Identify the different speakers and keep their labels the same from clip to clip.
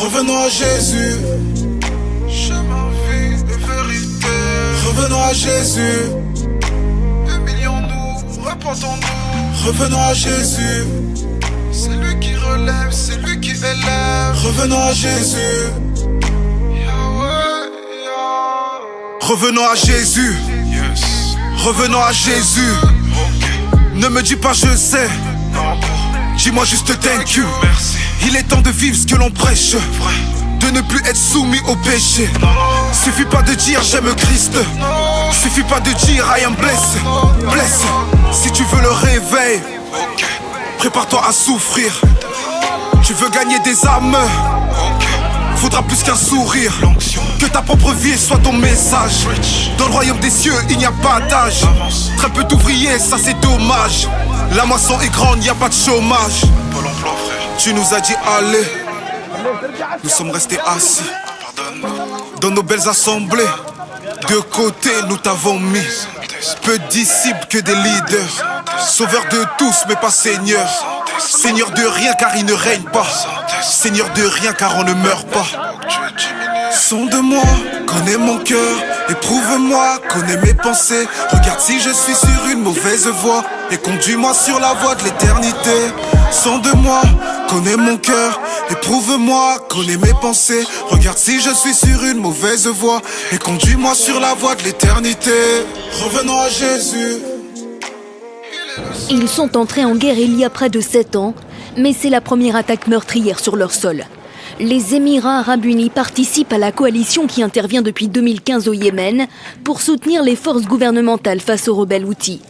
Speaker 1: Revenons à Jésus. Chemin, vie et vérité. Revenons à Jésus. Humilions-nous, repentons-nous. Revenons à Jésus. C'est lui qui relève, c'est lui qui élève. Revenons à Jésus. Revenons à Jésus. Yes. Revenons à Jésus. Okay. Ne me dis pas je sais. Non. Dis-moi juste thank you. Merci. Il est temps de vivre ce que l'on prêche. Vrai. De ne plus être soumis au péché. Non. Suffit pas de dire j'aime Christ. Non. Suffit pas de dire I am blessed. Blessed. Si tu veux le réveil, okay. Prépare-toi à souffrir. Tu veux gagner des âmes, okay. Faudra plus qu'un sourire. Que ta propre vie soit ton message. Dans le royaume des cieux il n'y a pas d'âge. Très peu d'ouvriers, ça c'est dommage. La moisson est grande, y a pas de chômage. Tu nous as dit allez. Nous sommes restés assis dans nos belles assemblées. De côté nous t'avons mis. Peu de disciples que des leaders. Sauveur de tous mais pas Seigneur. Seigneur de rien car il ne règne pas. Seigneur de rien car on ne meurt pas. Sonde-moi, connais mon cœur. Éprouve-moi, connais mes pensées. Regarde si je suis sur une mauvaise voie. Et conduis-moi sur la voie de l'éternité. Sonde-moi, connais mon cœur. Éprouve-moi, connais mes pensées. Regarde si je suis sur une mauvaise voie. Et conduis-moi sur la voie de l'éternité. Revenons à Jésus.
Speaker 2: Ils sont entrés en guerre il y a près de 7 ans, mais c'est la première attaque meurtrière sur leur sol. Les Émirats arabes unis participent à la coalition qui intervient depuis 2015 au Yémen pour soutenir les forces gouvernementales face aux rebelles houthis.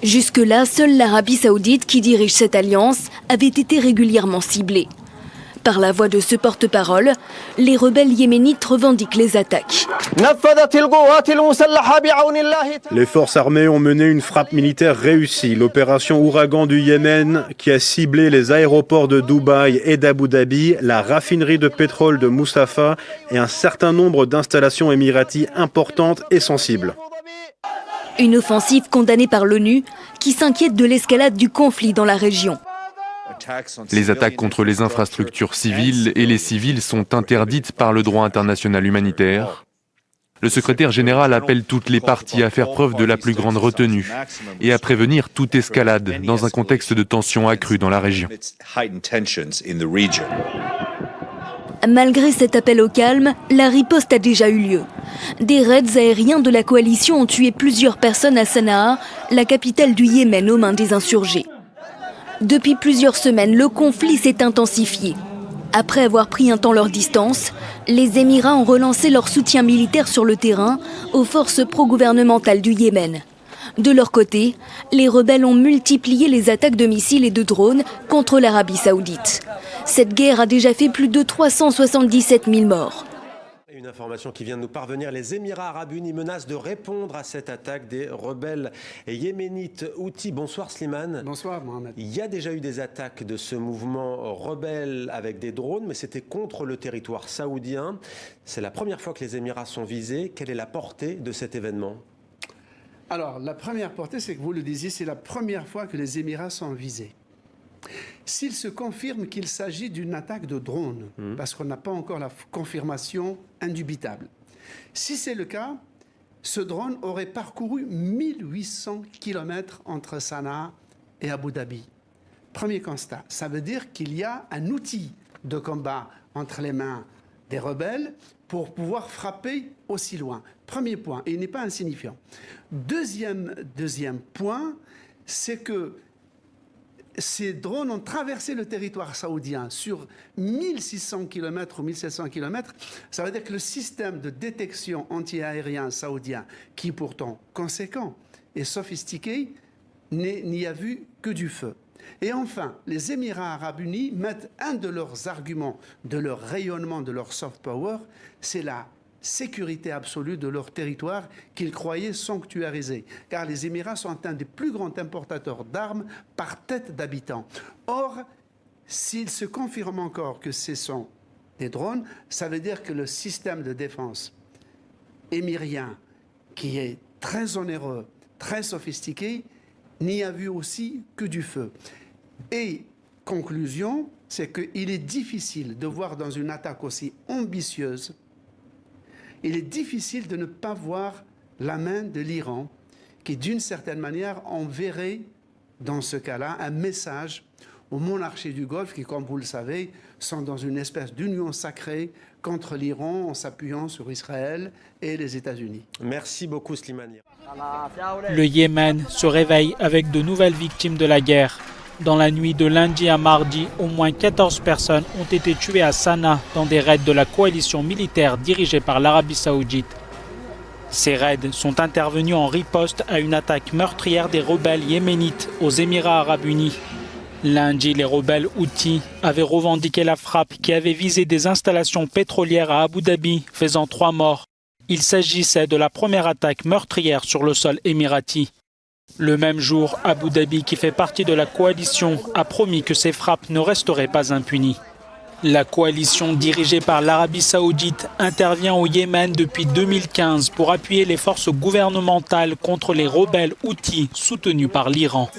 Speaker 2: Jusque-là, seule l'Arabie saoudite qui dirige cette alliance avait été régulièrement ciblée. Par la voix de ce porte-parole, les rebelles yéménites revendiquent les attaques.
Speaker 3: Les forces armées ont mené une frappe militaire réussie, l'opération Ouragan du Yémen, qui a ciblé les aéroports de Dubaï et d'Abu Dhabi, la raffinerie de pétrole de Moussafa et un certain nombre d'installations émiraties importantes et sensibles.
Speaker 2: Une offensive condamnée par l'ONU, qui s'inquiète de l'escalade du conflit dans la région.
Speaker 4: Les attaques contre les infrastructures civiles et les civils sont interdites par le droit international humanitaire. Le secrétaire général appelle toutes les parties à faire preuve de la plus grande retenue et à prévenir toute escalade dans un contexte de tension accrue dans la région.
Speaker 2: Malgré cet appel au calme, la riposte a déjà eu lieu. Des raids aériens de la coalition ont tué plusieurs personnes à Sanaa, la capitale du Yémen, aux mains des insurgés. Depuis plusieurs semaines, le conflit s'est intensifié. Après avoir pris un temps leur distance, les Émirats ont relancé leur soutien militaire sur le terrain aux forces pro-gouvernementales du Yémen. De leur côté, les rebelles ont multiplié les attaques de missiles et de drones contre l'Arabie saoudite. Cette guerre a déjà fait plus de 377 000 morts.
Speaker 5: Une information qui vient de nous parvenir, les Émirats arabes unis menacent de répondre à cette attaque des rebelles yéménites houthis. Bonsoir Slimane.
Speaker 6: Bonsoir Mohamed.
Speaker 5: Il y a déjà eu des attaques de ce mouvement rebelle avec des drones, mais c'était contre le territoire saoudien. C'est la première fois que les Émirats sont visés. Quelle est la portée de cet événement ?
Speaker 6: Alors, la première portée, c'est que vous le disiez, c'est la première fois que les Émirats sont visés. S'il se confirme qu'il s'agit d'une attaque de drone, parce qu'on n'a pas encore la confirmation indubitable. Si c'est le cas, ce drone aurait parcouru 1800 km entre Sanaa et Abu Dhabi. Premier constat, ça veut dire qu'il y a un outil de combat entre les mains des rebelles pour pouvoir frapper aussi loin. Premier point, et il n'est pas insignifiant. Deuxième point, c'est que ces drones ont traversé le territoire saoudien sur 1600 km ou 1700 km. Ça veut dire que le système de détection anti-aérien saoudien, qui est pourtant conséquent et sophistiqué, n'y a vu que du feu. Et enfin, les Émirats arabes unis mettent un de leurs arguments de leur rayonnement, de leur soft power, c'est la sécurité absolue de leur territoire qu'ils croyaient sanctuarisé. Car les Émirats sont un des plus grands importateurs d'armes par tête d'habitant. Or, s'il se confirme encore que ce sont des drones, ça veut dire que le système de défense émirien, qui est très onéreux, très sophistiqué, n'y a vu aussi que du feu. Et, conclusion, c'est qu'il est difficile de voir dans une attaque aussi ambitieuse, il est difficile de ne pas voir la main de l'Iran qui, d'une certaine manière, enverrait, dans ce cas-là, un message aux monarchies du Golfe qui, comme vous le savez, sont dans une espèce d'union sacrée contre l'Iran en s'appuyant sur Israël et les États-Unis.
Speaker 5: Merci beaucoup, Slimani.
Speaker 7: Le Yémen se réveille avec de nouvelles victimes de la guerre. Dans la nuit de lundi à mardi, au moins 14 personnes ont été tuées à Sanaa dans des raids de la coalition militaire dirigée par l'Arabie saoudite. Ces raids sont intervenus en riposte à une attaque meurtrière des rebelles yéménites aux Émirats arabes unis. Lundi, les rebelles Houthis avaient revendiqué la frappe qui avait visé des installations pétrolières à Abu Dhabi, faisant 3 morts. Il s'agissait de la première attaque meurtrière sur le sol émirati. Le même jour, Abu Dhabi, qui fait partie de la coalition, a promis que ces frappes ne resteraient pas impunies. La coalition dirigée par l'Arabie saoudite intervient au Yémen depuis 2015 pour appuyer les forces gouvernementales contre les rebelles Houthis soutenus par l'Iran.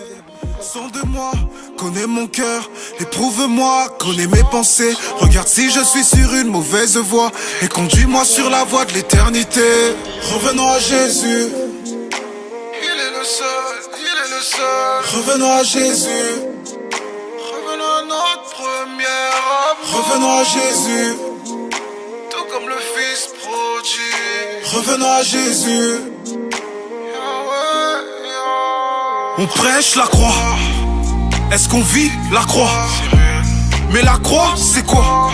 Speaker 1: Sonde-moi, connais mon cœur, éprouve-moi, connais mes pensées. Regarde si je suis sur une mauvaise voie et conduis-moi sur la voie de l'éternité. Revenons à Jésus. Il est le seul. Revenons à Jésus. Revenons à notre première amour. Revenons à Jésus. Tout comme le Fils prodigue. Revenons à Jésus. On prêche la croix. Est-ce qu'on vit la croix? Mais la croix, c'est quoi?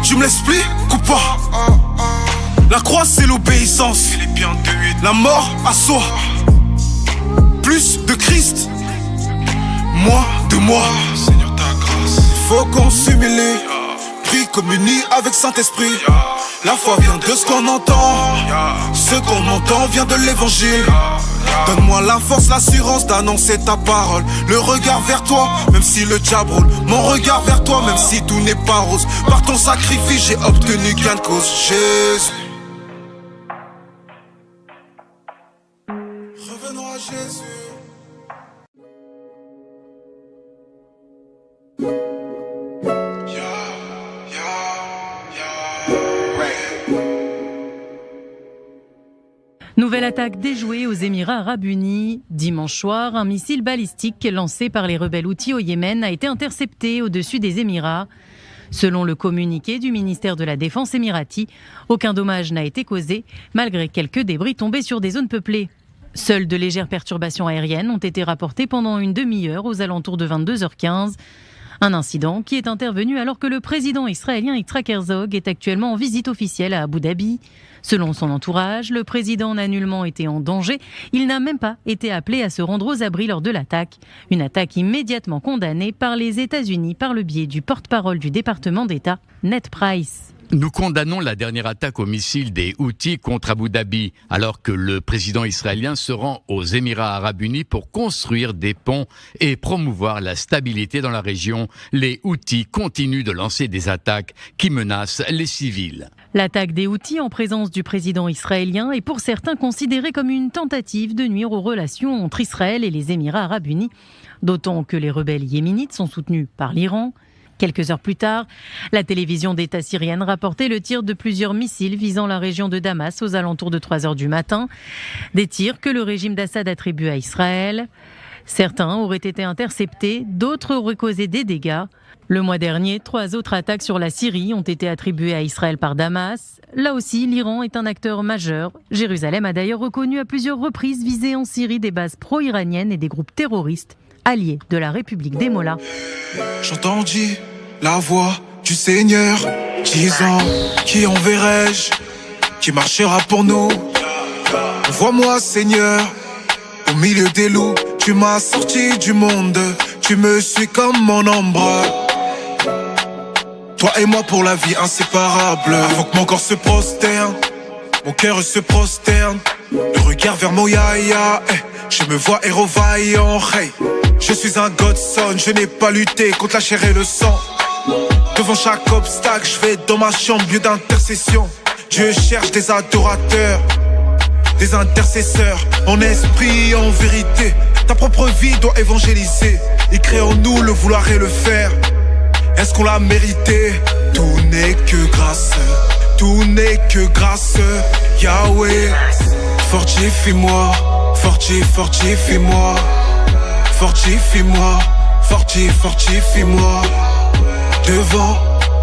Speaker 1: Tu me l'expliques ou pas? La croix, c'est l'obéissance. La mort à soi. Plus de Christ, moins de moi. Seigneur, ta grâce. Il faut qu'on s'humilie, prie, communie avec Saint-Esprit. La foi vient de ce qu'on entend. Ce qu'on entend vient de l'évangile. Donne-moi la force, l'assurance d'annoncer ta parole. Le regard vers toi, même si le diable roule. Mon regard vers toi, même si tout n'est pas rose. Par ton sacrifice, j'ai obtenu gain de cause. Jésus. Revenons à Jésus.
Speaker 8: Nouvelle attaque déjouée aux Émirats arabes unis. Dimanche soir, un missile balistique lancé par les rebelles Houthis au Yémen a été intercepté au-dessus des Émirats. Selon le communiqué du ministère de la Défense émirati, aucun dommage n'a été causé, malgré quelques débris tombés sur des zones peuplées. Seules de légères perturbations aériennes ont été rapportées pendant une demi-heure aux alentours de 22h15. Un incident qui est intervenu alors que le président israélien Yitzhak Herzog est actuellement en visite officielle à Abu Dhabi. Selon son entourage, le président n'a nullement été en danger. Il n'a même pas été appelé à se rendre aux abris lors de l'attaque. Une attaque immédiatement condamnée par les États-Unis par le biais du porte-parole du département d'État, Ned Price.
Speaker 9: Nous condamnons la dernière attaque au missile des Houthis contre Abu Dhabi, alors que le président israélien se rend aux Émirats arabes unis pour construire des ponts et promouvoir la stabilité dans la région. Les Houthis continuent de lancer des attaques qui menacent les civils.
Speaker 8: L'attaque des Houthis en présence du président israélien est pour certains considérée comme une tentative de nuire aux relations entre Israël et les Émirats arabes unis, d'autant que les rebelles yéménites sont soutenus par l'Iran. Quelques heures plus tard, la télévision d'État syrienne rapportait le tir de plusieurs missiles visant la région de Damas aux alentours de 3h du matin. Des tirs que le régime d'Assad attribue à Israël. Certains auraient été interceptés, d'autres auraient causé des dégâts. Le mois dernier, 3 autres attaques sur la Syrie ont été attribuées à Israël par Damas. Là aussi, l'Iran est un acteur majeur. Jérusalem a d'ailleurs reconnu à plusieurs reprises viser en Syrie des bases pro-iraniennes et des groupes terroristes alliés de la République des Mollahs.
Speaker 1: J'entendis la voix du Seigneur disant: qui enverrai-je? Qui marchera pour nous? Vois-moi, Seigneur, au milieu des loups. Tu m'as sorti du monde, tu me suis comme mon ombre. Toi et moi pour la vie inséparable. Avant que mon corps se prosterne, mon cœur se prosterne. Le regard vers mon yaya, je me vois héros vaillant. Hey, je suis un godson, je n'ai pas lutté contre la chair et le sang. Devant chaque obstacle, je vais dans ma chambre, lieu d'intercession. Dieu cherche des adorateurs, des intercesseurs, en esprit et en vérité. Ta propre vie doit évangéliser. Il crée en nous le vouloir et le faire. Est-ce qu'on l'a mérité? Tout n'est que grâce, tout n'est que grâce, Yahweh. Fortifie-moi, fortifie-moi, fortifie-moi, fortifie-moi. Devant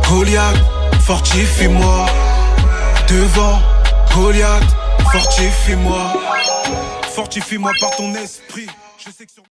Speaker 1: Goliath, fortifie-moi. Devant Goliath, fortifie-moi. Fortifie-moi par ton esprit. Je sais que sur